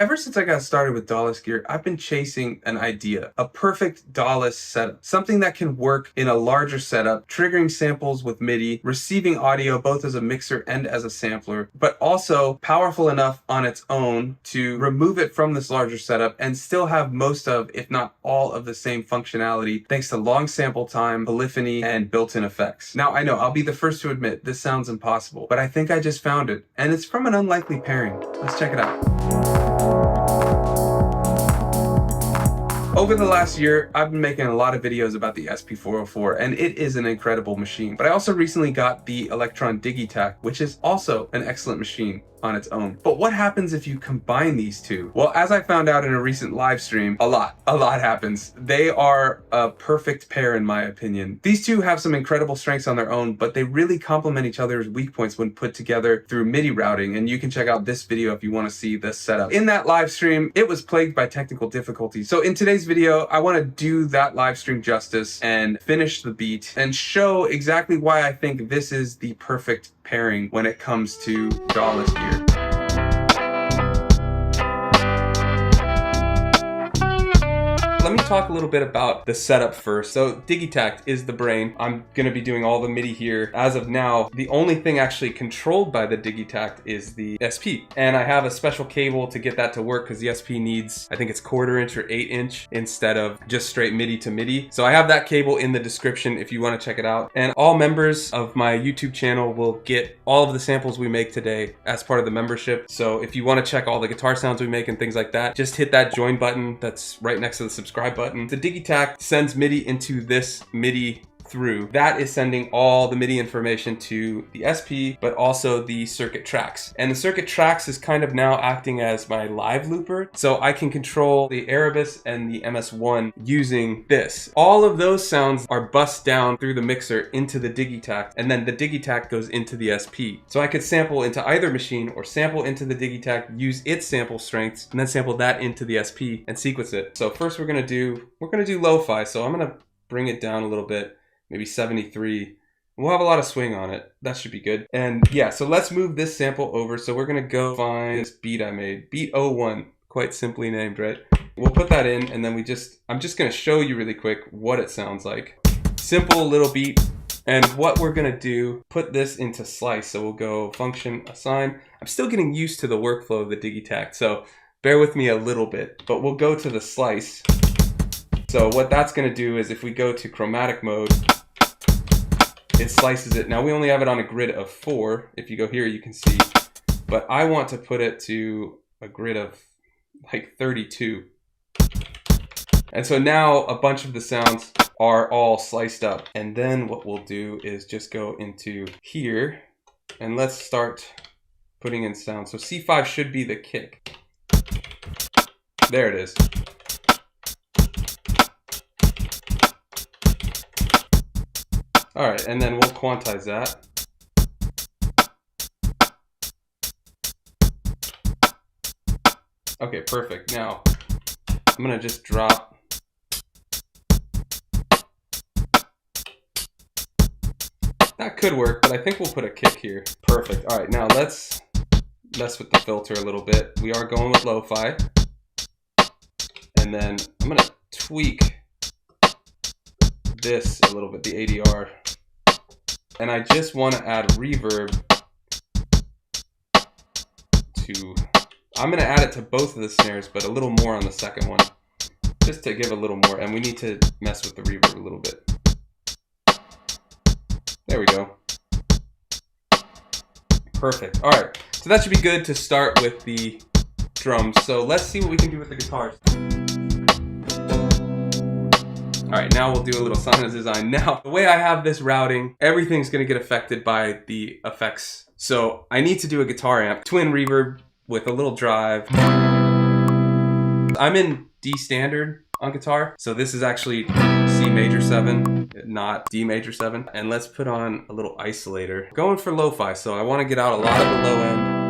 Ever since I got started with Dawless gear, I've been chasing an idea, a perfect Dawless setup, something that can work in a larger setup, triggering samples with Midi, receiving audio both as a mixer and as a sampler, but also powerful enough on its own to remove it from this larger setup and still have most of, if not all of the same functionality thanks to long sample time, polyphony, and built-in effects. Now I know, I'll be the first to admit, this sounds impossible, but I think I just found it, and it's from an unlikely pairing. Let's check it out. Over the last year, I've been making a lot of videos about the SP404, and it is an incredible machine. But I also recently got the Elektron Digitakt, which is also an excellent machine on its own. But what happens if you combine these two? Well, as I found out in a recent live stream, a lot happens. They are a perfect pair in my opinion. These two have some incredible strengths on their own, but they really complement each other's weak points when put together through MIDI routing, and you can check out this video if you want to see this setup. In that live stream, it was plagued by technical difficulties. So in today's video, I want to do that live stream justice and finish the beat and show exactly why I think this is the perfect pairing when it comes to Dawless gear. Let me talk a little bit about the setup first. So Digitakt is the brain. I'm gonna be doing all the MIDI here. As of now, the only thing actually controlled by the Digitakt is the SP. And I have a special cable to get that to work because the SP needs, I think it's 1/4 inch or 8 inch instead of just straight MIDI to MIDI. So I have that cable in the description if you want to check it out. And all members of my YouTube channel will get all of the samples we make today as part of the membership. So if you want to check all the guitar sounds we make and things like that, just hit that join button that's right next to the subscribe button. The Digitakt sends MIDI into this MIDI through. That is sending all the MIDI information to the SP, but also the circuit tracks. And the circuit tracks is kind of now acting as my live looper. So I can control the Erebus and the MS1 using this. All of those sounds are bussed down through the mixer into the Digitakt, and then the Digitakt goes into the SP. So I could sample into either machine or sample into the Digitakt, use its sample strengths, and then sample that into the SP and sequence it. So first we're gonna do Lo-fi. So I'm gonna bring it down a little bit. Maybe 73. We'll have a lot of swing on it. That should be good. And yeah, so let's move this sample over. So we're gonna go find this beat I made, beat 01, quite simply named, right? We'll put that in, and then I'm just gonna show you really quick what it sounds like. Simple little beat. And what we're gonna do, put this into slice. So we'll go function assign. I'm still getting used to the workflow of the Digitakt, so bear with me a little bit, but we'll go to the slice. So what that's gonna do is if we go to chromatic mode, it slices it. Now we only have it on a grid of 4. If you go here, you can see, but I want to put it to a grid of like 32. And so now a bunch of the sounds are all sliced up. And then what we'll do is just go into here and let's start putting in sounds. So C5 should be the kick. There it is. All right, and then we'll quantize that. Okay, perfect. Now, I'm gonna just drop. That could work, but I think we'll put a kick here. Perfect. All right, now let's mess with the filter a little bit. We are going with Lo-fi. And then I'm gonna tweak this a little bit, the ADR. And I just want to add reverb to, I'm going to add it to both of the snares, but a little more on the second one, just to give a little more. And we need to mess with the reverb a little bit. There we go. Perfect. All right. So that should be good to start with the drums. So let's see what we can do with the guitars. All right, now we'll do a little sound design. Now, the way I have this routing, everything's gonna get affected by the effects. So I need to do a guitar amp, twin reverb with a little drive. I'm in D standard on guitar. So this is actually C major 7, not D major 7. And let's put on a little isolator. Going for lo-fi, so I wanna get out a lot of the low end.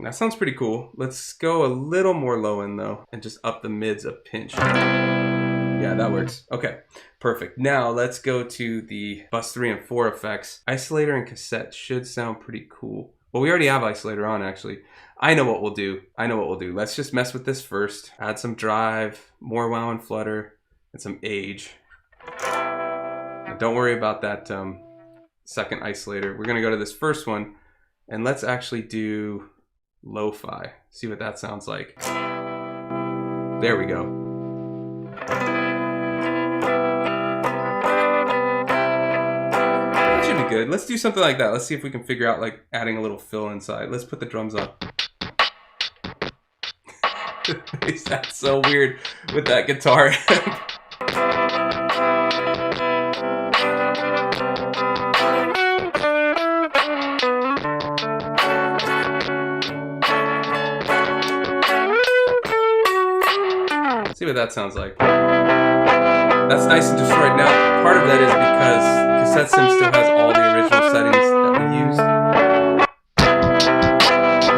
That sounds pretty cool. Let's go a little more low end though, and just up the mids a pinch. Yeah, that works. Okay, perfect. Now let's go to the bus 3 and 4 effects. Isolator and cassette should sound pretty cool. Well, we already have isolator on, actually. I know what we'll do. Let's just mess with this first. Add some drive, more wow and flutter, and some age. Now, don't worry about that second isolator. We're gonna go to this first one, and let's actually do Lo-fi. See what that sounds like. There we go. That should be good. Let's do something like that. Let's see if we can figure out like adding a little fill inside. Let's put the drums on. That's so weird with that guitar. See what that sounds like. That's nice and destroyed. Now, part of that is because Cassette Sim still has all the original settings that we used.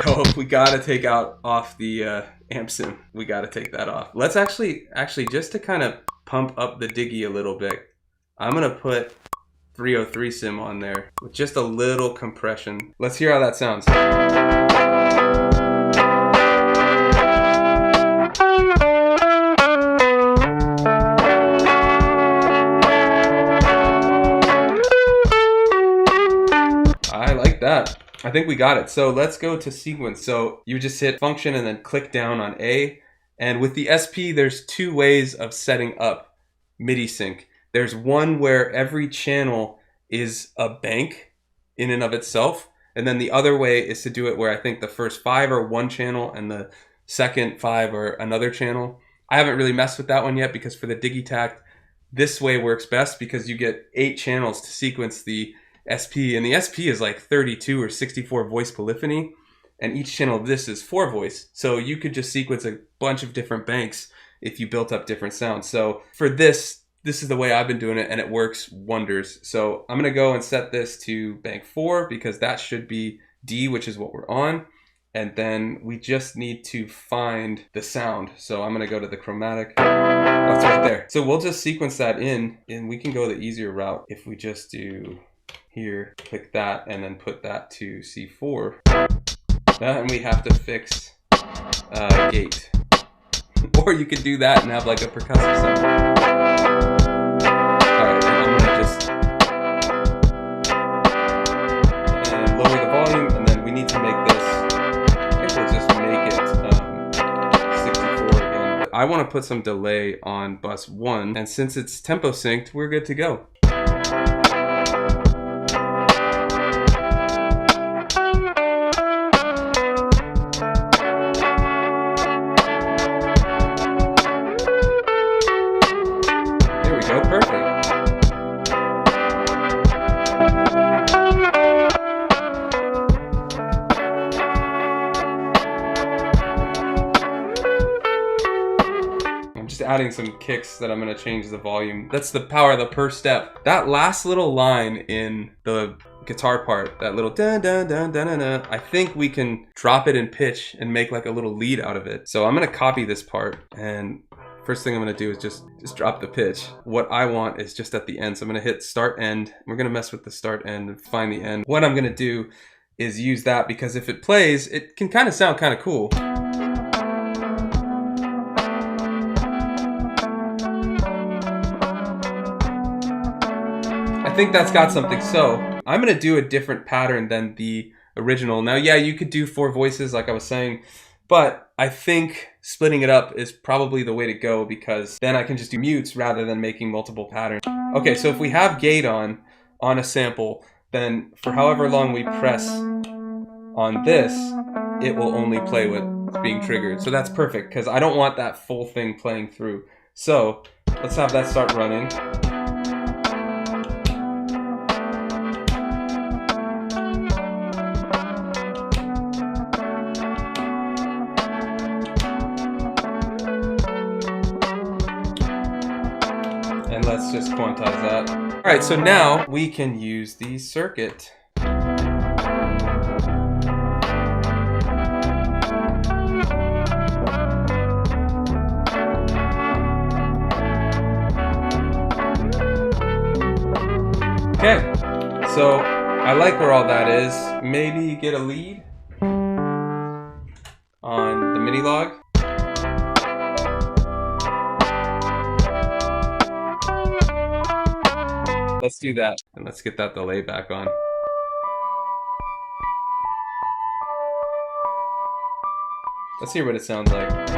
Oh, we gotta take off the amp sim. We gotta take that off. Let's actually, just to kind of pump up the Digi a little bit, I'm gonna put 303 sim on there with just a little compression. Let's hear how that sounds. That. I think we got it. So let's go to sequence. So you just hit function and then click down on A. And with the SP, there's two ways of setting up MIDI sync. There's one where every channel is a bank in and of itself. And then the other way is to do it where I think the first 5 are one channel and the second 5 are another channel. I haven't really messed with that one yet because for the Digitakt, this way works best because you get 8 channels to sequence the SP, and the SP is like 32 or 64 voice polyphony, and each channel of this is 4 voice. So you could just sequence a bunch of different banks if you built up different sounds. So for this is the way I've been doing it, and it works wonders. So I'm gonna go and set this to bank 4 because that should be D, which is what we're on. And then we just need to find the sound. So I'm gonna go to the chromatic. Oh, it's right there. So we'll just sequence that in, and we can go the easier route if we just do here, click that, and then put that to C4. And we have to fix gate. Or you could do that and have like a percussive sound. Alright, I'm gonna just and lower the volume, and then we need to make this, I think we'll just make it 64 again. I want to put some delay on bus 1, and since it's tempo synced, we're good to go. Adding some kicks that I'm going to change the volume. That's the power of the per step. That last little line in the guitar part, that little dun dun dun dun dun dun, I think we can drop it in pitch and make like a little lead out of it. So I'm going to copy this part, and first thing I'm going to do is just drop the pitch. What I want is just at the end. So I'm going to hit start end. We're going to mess with the start end and find the end. What I'm going to do is use that because if it plays, it can kind of sound kind of cool. I think that's got something. So I'm gonna do a different pattern than the original. Now, yeah, you could do 4 voices like I was saying, but I think splitting it up is probably the way to go because then I can just do mutes rather than making multiple patterns. Okay, so if we have gate on a sample, then for however long we press on this, it will only play what's being triggered. So that's perfect because I don't want that full thing playing through. So let's have that start running. And let's just quantize that. All right, so now we can use the circuit. Okay, so I like where all that is. Maybe get a lead on the Minilogue. Let's do that, and let's get that delay back on. Let's hear what it sounds like.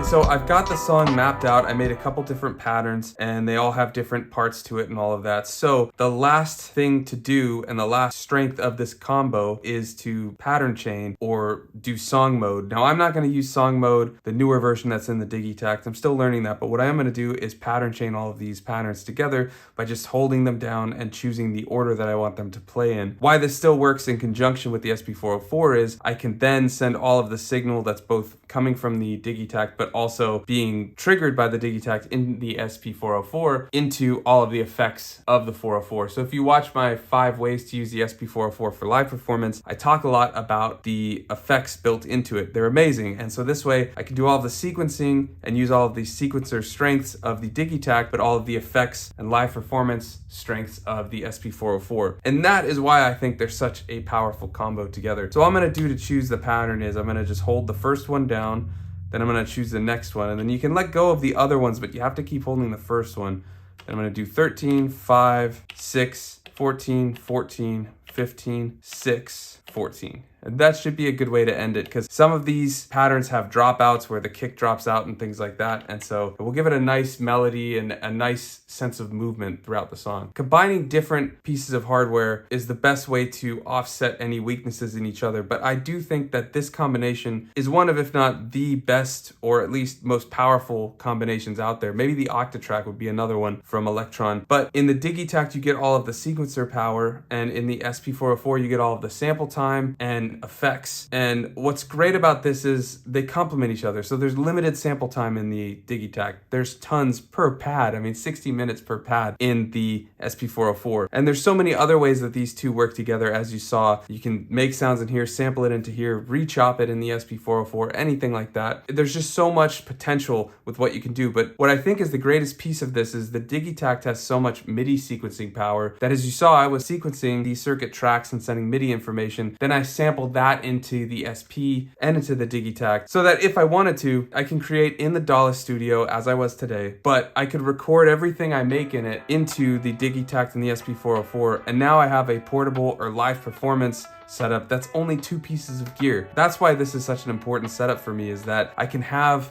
So I've got the song mapped out. I made a couple different patterns and they all have different parts to it and all of that. So the last thing to do and the last strength of this combo is to pattern chain or do song mode. Now I'm not going to use song mode, the newer version that's in the Digitakt. I'm still learning that, but what I am going to do is pattern chain all of these patterns together by just holding them down and choosing the order that I want them to play in. Why this still works in conjunction with the SP404 is I can then send all of the signal that's both coming from the Digitakt but also being triggered by the Digitakt in the SP404 into all of the effects of the 404. So if you watch my 5 ways to use the SP404 for live performance, I talk a lot about the effects built into it. They're amazing. And so this way I can do all of the sequencing and use all of the sequencer strengths of the Digitakt, but all of the effects and live performance strengths of the SP404. And that is why I think they're such a powerful combo together. So all I'm gonna do to choose the pattern is I'm gonna just hold the first one down, then I'm gonna choose the next one, and then you can let go of the other ones, but you have to keep holding the first one. Then I'm gonna do 13, 5, 6, 14, 14, 15, 6, 14. And that should be a good way to end it because some of these patterns have dropouts where the kick drops out and things like that. And so we'll give it a nice melody and a nice sense of movement throughout the song. Combining different pieces of hardware is the best way to offset any weaknesses in each other. But I do think that this combination is one of, if not the best, or at least most powerful combinations out there. Maybe the Octatrack would be another one from Elektron. But in the Digitakt, you get all of the sequencer power. And in the SP404, you get all of the sample time and effects. And what's great about this is they complement each other. So there's limited sample time in the Digitakt. There's tons per pad. I mean, 60 minutes per pad in the SP404. And there's so many other ways that these two work together. As you saw, you can make sounds in here, sample it into here, re-chop it in the SP404, anything like that. There's just so much potential with what you can do. But what I think is the greatest piece of this is the Digitakt has so much MIDI sequencing power that, as you saw, I was sequencing these circuit tracks and sending MIDI information. Then I sampled that into the SP and into the Digitakt so that if I wanted to, I can create in the Dawless studio as I was today, but I could record everything I make in it into the Digitakt and the SP404, and now I have a portable or live performance setup that's only 2 pieces of gear. That's why this is such an important setup for me, is that I can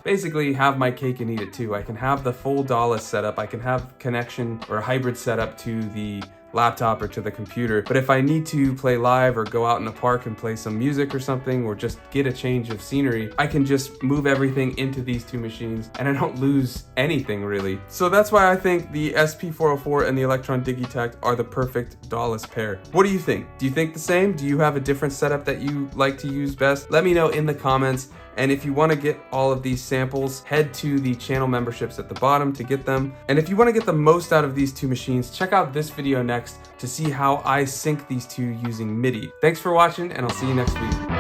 basically have my cake and eat it too. I can have the full Dawless setup, I can have connection or hybrid setup to the laptop or to the computer. But if I need to play live or go out in the park and play some music or something, or just get a change of scenery, I can just move everything into these 2 machines and I don't lose anything really. So that's why I think the SP404 and the Elektron Digitakt are the perfect Dawless pair. What do you think? Do you think the same? Do you have a different setup that you like to use best? Let me know in the comments. And if you want to get all of these samples, head to the channel memberships at the bottom to get them. And if you want to get the most out of these 2 machines, check out this video next to see how I sync these 2 using MIDI. Thanks for watching, and I'll see you next week.